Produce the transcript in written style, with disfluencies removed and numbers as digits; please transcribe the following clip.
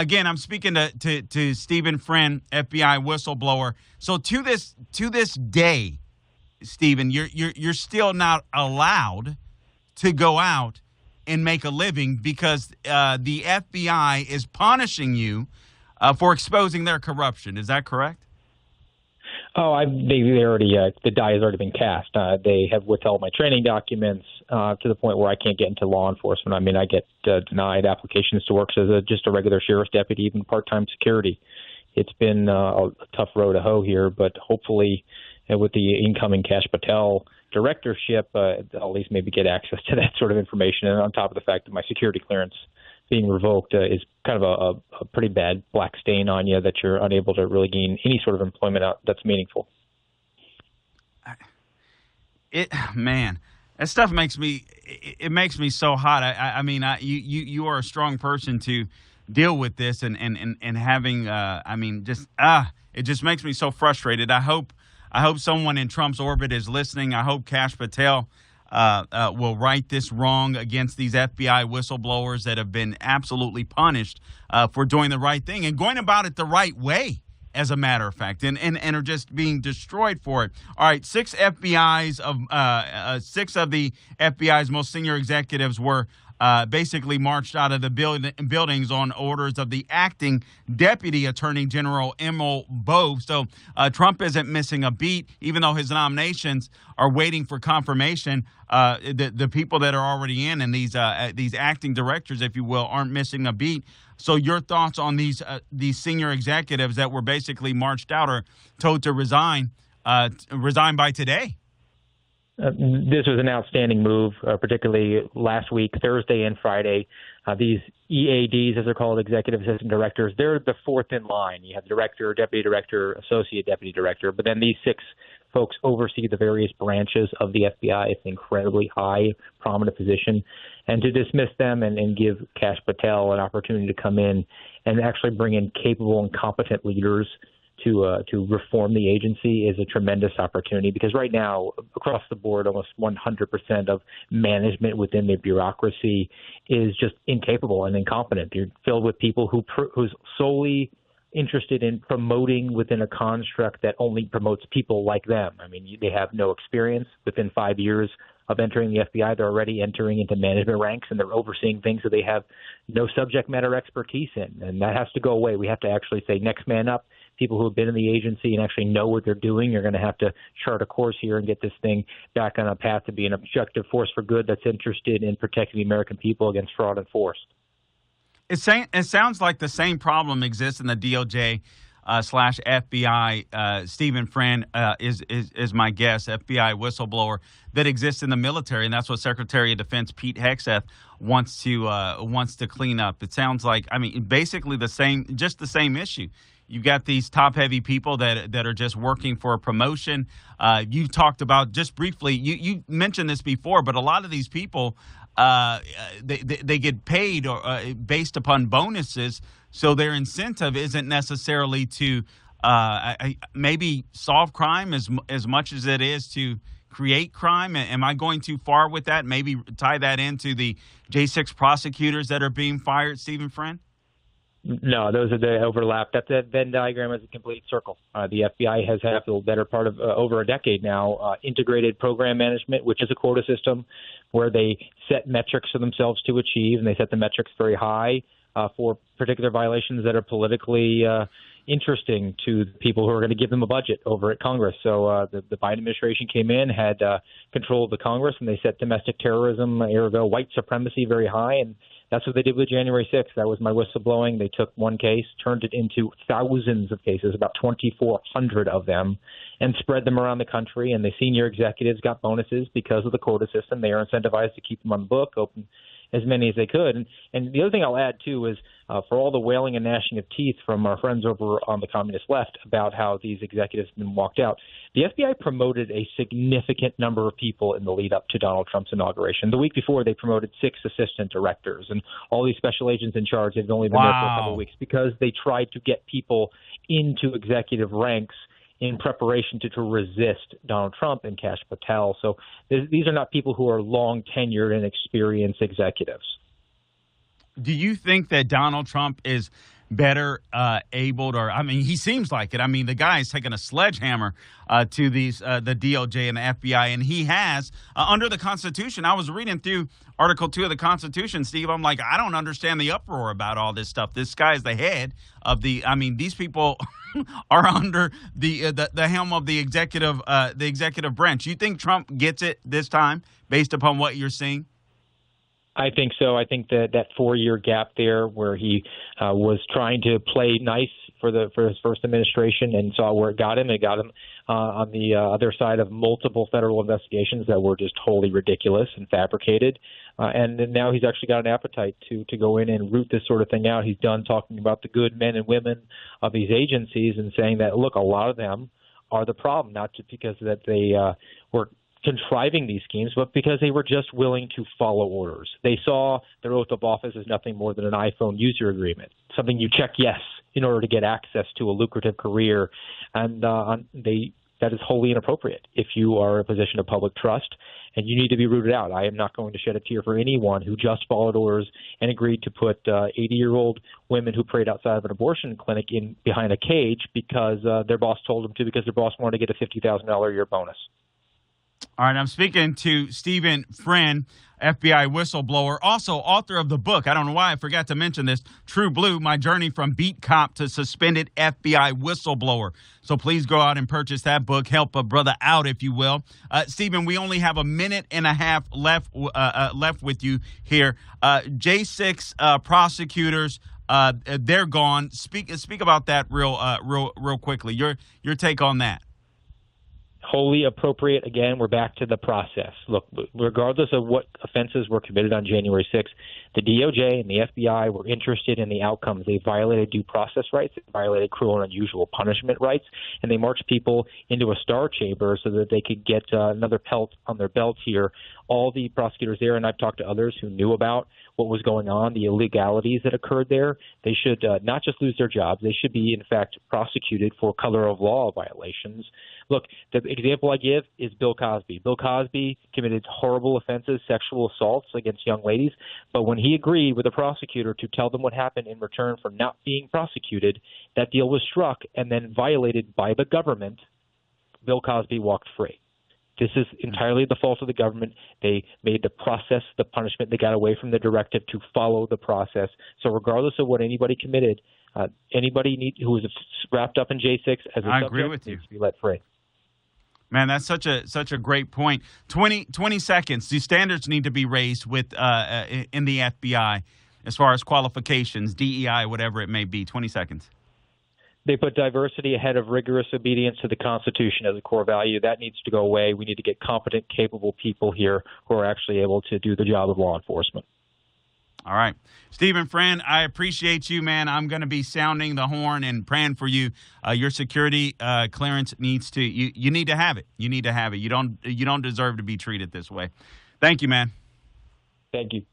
again, I'm speaking to Stephen Friend, FBI whistleblower. So to this day, Stephen, you're still not allowed to go out and make a living because the FBI is punishing you for exposing their corruption. Is that correct? Oh, they already the die has already been cast. They have withheld my training documents to the point where I can't get into law enforcement. I mean, I get denied applications to work as just a regular sheriff's deputy, even part-time security. It's been a tough road to hoe here, but hopefully with the incoming Kash Patel directorship, I'll at least maybe get access to that sort of information. And on top of the fact that my security clearance being revoked is kind of a pretty bad black stain on you that you're unable to really gain any sort of employment out that's meaningful. Man, that stuff makes me so hot. I mean, you are a strong person to deal with this and having it just makes me so frustrated. I hope someone in Trump's orbit is listening. I hope Kash Patel will right this wrong against these FBI whistleblowers that have been absolutely punished for doing the right thing and going about it the right way, as a matter of fact, and are just being destroyed for it. All right, six of the FBI's most senior executives were basically marched out of the buildings on orders of the acting Deputy Attorney General Emil Bove. So Trump isn't missing a beat, even though his nominations are waiting for confirmation. The people that are already in and these acting directors, if you will, aren't missing a beat. So your thoughts on these senior executives that were basically marched out or told to resign by today? This was an outstanding move, particularly last week, Thursday and Friday. These EADs, as they're called, executive assistant directors, they're the fourth in line. You have director, deputy director, associate deputy director, but then these six folks oversee the various branches of the FBI. It's an incredibly high, prominent position. And to dismiss them and give Kash Patel an opportunity to come in and actually bring in capable and competent leaders to reform the agency is a tremendous opportunity, because right now, across the board, almost 100% of management within the bureaucracy is just incapable and incompetent. You're filled with people who's solely interested in promoting within a construct that only promotes people like them. I mean, they have no experience. Within 5 years of entering the FBI, they're already entering into management ranks, and they're overseeing things that they have no subject matter expertise in. And that has to go away. We have to actually say, next man up. People who have been in the agency and actually know what they're doing are going to have to chart a course here and get this thing back on a path to be an objective force for good that's interested in protecting the American people against fraud and force. It sounds like the same problem exists in the DOJ slash FBI. Stephen Friend is my guest, FBI whistleblower, that exists in the military, and that's what Secretary of Defense Pete Hegseth wants to clean up. It sounds like, I mean, basically the same issue. You've got these top-heavy people that are just working for a promotion. You talked about, just briefly, you mentioned this before, but a lot of these people, they get paid based upon bonuses, so their incentive isn't necessarily to maybe solve crime as much as it is to create crime. Am I going too far with that? Maybe tie that into the J6 prosecutors that are being fired, Stephen Friend? No, those are the overlap. That Venn diagram is a complete circle. The FBI has had for the better part of over a decade now integrated program management, which is a quota system where they set metrics for themselves to achieve, and they set the metrics very high for particular violations that are politically interesting to the people who are going to give them a budget over at Congress. So the Biden administration came in, had control of the Congress, and they set domestic terrorism, ergo white supremacy, very high, and that's what they did with January 6th. That was my whistleblowing. They took one case, turned it into thousands of cases, about 2,400 of them, and spread them around the country. And the senior executives got bonuses because of the quota system. They are incentivized to keep them on the book, open as many as they could. And the other thing I'll add, too, is for all the wailing and gnashing of teeth from our friends over on the communist left about how these executives have been walked out, the FBI promoted a significant number of people in the lead up to Donald Trump's inauguration. The week before, they promoted 6 assistant directors, and all these special agents in charge have only been there for a couple of weeks because they tried to get people into executive ranks in preparation to resist Donald Trump and Kash Patel. So these are not people who are long tenured and experienced executives. Do you think that Donald Trump is better abled, or I mean, he seems like it. I mean, the guy is taking a sledgehammer to the DOJ and the FBI, and he has under the Constitution. I was reading through Article 2 of the Constitution, Steve. I'm like, I don't understand the uproar about all this stuff. This guy's the head of the. I mean, these people are under the helm of the executive branch. You think Trump gets it this time, based upon what you're seeing? I think so. I think that 4-year gap there, where he was trying to play nice for his first administration and saw where it got him. It got him on the other side of multiple federal investigations that were just wholly ridiculous and fabricated. And then now he's actually got an appetite to go in and root this sort of thing out. He's done talking about the good men and women of these agencies and saying that, look, a lot of them are the problem, not just because that they were contriving these schemes, but because they were just willing to follow orders. They saw their oath of office as nothing more than an iPhone user agreement, something you check yes in order to get access to a lucrative career, and that is wholly inappropriate if you are in a position of public trust, and you need to be rooted out. I am not going to shed a tear for anyone who just followed orders and agreed to put 80-year-old women who prayed outside of an abortion clinic in behind a cage because their boss told them to, because their boss wanted to get a $50,000 a year bonus. All right, I'm speaking to Stephen Friend, FBI whistleblower, also author of the book. I don't know why I forgot to mention this, True Blue, My Journey from Beat Cop to Suspended FBI Whistleblower. So please go out and purchase that book. Help a brother out, if you will. Stephen, we only have a minute and a half left with you here. J6 prosecutors, they're gone. Speak about that real quickly. Your take on that. Wholly appropriate. Again, we're back to the process. Look, regardless of what offenses were committed on January 6th, the DOJ and the FBI were interested in the outcomes. They violated due process rights, they violated cruel and unusual punishment rights, and they marched people into a star chamber so that they could get another pelt on their belt here. All the prosecutors there, and I've talked to others who knew about what was going on, the illegalities that occurred there, they should not just lose their jobs, they should be, in fact, prosecuted for color of law violations. Look, the example I give is Bill Cosby. Bill Cosby committed horrible offenses, sexual assaults against young ladies, but when he agreed with a prosecutor to tell them what happened in return for not being prosecuted, that deal was struck and then violated by the government. Bill Cosby walked free. This is entirely the fault of the government. They made the process, the punishment. They got away from the directive to follow the process. So regardless of what anybody committed, anybody who was wrapped up in J6 as a I subject agree with you. needs to be let free. Man, that's such a great point. 20 seconds. The standards need to be raised with in the FBI as far as qualifications, DEI, whatever it may be. 20 seconds. They put diversity ahead of rigorous obedience to the Constitution as a core value. That needs to go away. We need to get competent, capable people here who are actually able to do the job of law enforcement. All right. Stephen Friend, I appreciate you, man. I'm going to be sounding the horn and praying for you. Your security clearance needs to, you need to have it. You need to have it. You don't deserve to be treated this way. Thank you, man. Thank you.